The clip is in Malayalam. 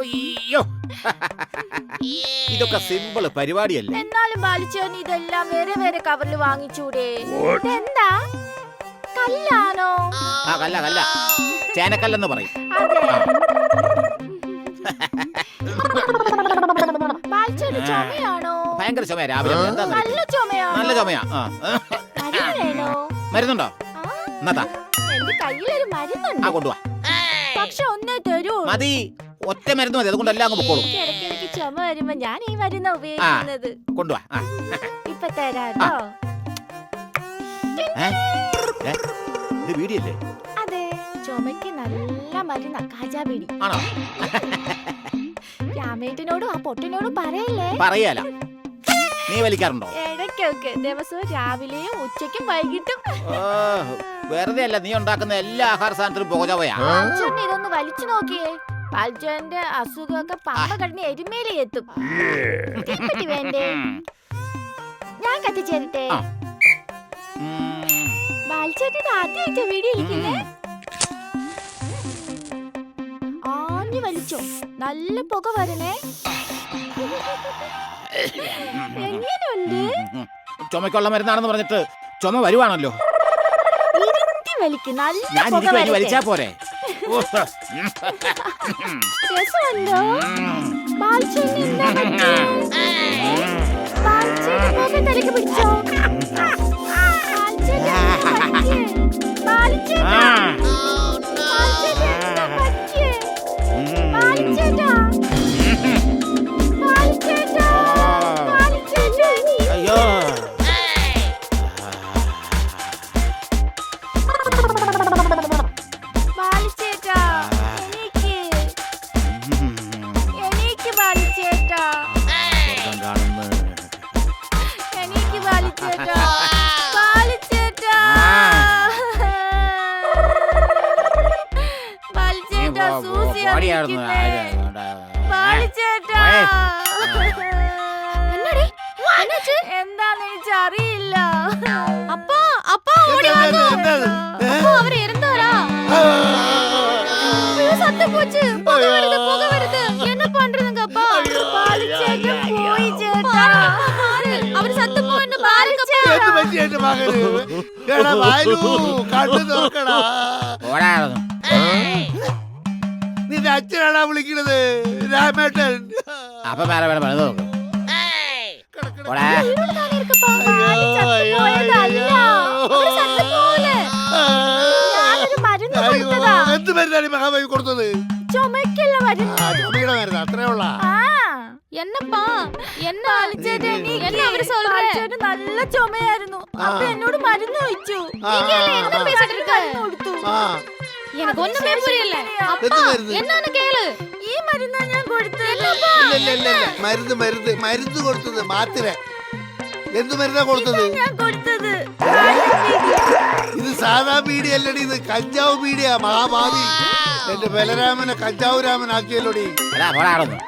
അയ്യോ ഇതൊക്കെ സിമ്പിൾ പരിപാടിയല്ലേ. എന്നാലും ബാലിച്ചോൻ ഇതെല്ലാം വേറെ വേറെ കവറിൽ വാങ്ങിച്ചൂടെ? എന്താ കല്ലാണോ? ആ കല്ല ചേനക്കല്ലെന്ന് പറയും. ബാലിച്ചോന് ചുമയാണോ? ഭയങ്കര ചുമയാ രാവിലെ. നല്ല ചുമയാ. നല്ല ചുമയാ. മരുന്നുണ്ടോ? എന്നാ എന്റെ കയ്യിലൊരു മരുന്നുണ്ട്. ആ കൊണ്ടുവാ. പക്ഷെ ഒന്നേ തരൂ. മതി, ഒറ്റ മരുന്ന് മതി. അതുകൊണ്ട് എല്ലാം അങ്ങ് പൊക്കോളും. ഇടയ്ക്കിടയ്ക്ക് ചുമ വരുമ്പോ ഞാൻ ഈ മരുന്ന് ഉപയോഗിക്കുന്നത്. കൊണ്ടുവാ. ഇപ്പൊ തരാട്ടോ. ഇത് വീടിയല്ലേ? അതെ, ചുമക്ക് നല്ല മരുന്ന് കാജാ ബീഡി. ആണോ? രാമേട്ടനോടും ആ പൊട്ടിനോടും പറയല്ലേ. പറയാല. നീ വലിക്കാറുണ്ടോ? ഇടയ്ക്കൊക്കെ, ദിവസവും രാവിലെയും ഉച്ചയ്ക്കും വൈകിട്ടും. വെറുതെ അല്ല, നീ ഉണ്ടാക്കുന്ന എല്ലാ ആഹാര സാധനത്തിലും പുകചവയാ. ഇതൊന്ന് വലിച്ചു നോക്കിയേ. പാൽച്ചോന്റെ അസുഖമൊക്കെ പമ്പ കടന്ന് എരുമേലി എത്തും. വേണ്ടേ? ഞാൻ കത്തിച്ചേരട്ടെ. ബാൽച്ചേട്ടൻ ആദ്യമായിട്ട് വീഡിയോ ഇരിക്കുന്നേ. ആഞ്ഞു വലിച്ചോ, നല്ല പുക വരണേ. എങ്ങനെയുണ്ട്? ചുമക്കുള്ള മരുന്നാണെന്ന് പറഞ്ഞിട്ട് ചുമ വരുവാണല്ലോ. ഞാൻ വലിച്ചാ പോരെ? രസമുണ്ടോ? തലക്ക് പിടിച്ചോ. അയ്യോ എന്താന്ന് എനിക്കറിയില്ല. அப்பா அப்பா ஓடி வாங்க. அப்பா அவர் இறந்தாரா? சத்து போச்சு. புக வருது. என்ன பண்றதுங்க அப்பா? பாலிச்சேட்டா போய் சேட்டா. அவர் சத்து போன்னு பாருங்கப்பா. എന്ത് പറ്റി എന്റെ മകന്? എടാ വാലു കണ്ണു നോക്കടാ. ഓടായിരുന്നു. നിന്റെ അച്ഛനാടാ വിളിക്കണത്, രാമേട്ടൻ. അപ്പൊ വേറെ വേറെ പണിത് നോക്കും. എന്ത് മരുന്നാണ് മഹാബലി കൊടുത്തത്? ചുമക്കുള്ള മരുന്ന്. അത്രയുള്ള என்னப்பா என்ன என்ன அவரு சொல்றாரு? நல்ல ചുമയായിരുന്നു. അപ്പൊ എന്നോട് മരുന്ന് ഒഴിച്ചു. நீங்க என்ன பேசிட்டு இருக்க? எனக்கு ஒண்ணுமே புரியல. அப்பா என்னன்னு கேளு. ഈ മരുന്നാ ഞാൻ കൊടുത്തത്. മരുന്ന് കൊടുത്തത് മാത്തിര. എന്ത് മരുന്നാ കൊടുത്തത്? ഞാൻ കൊടുത്തത് ഇത് സാധാ ബീഡി അല്ലടി, ഇത് കഞ്ചാവ് ബീഡിയാ. മഹാഭാവി എന്റെ ബലരാമനെ കഞ്ചാവ് രാമനാക്കിയല്ലോടി. ഓടായിരുന്നു.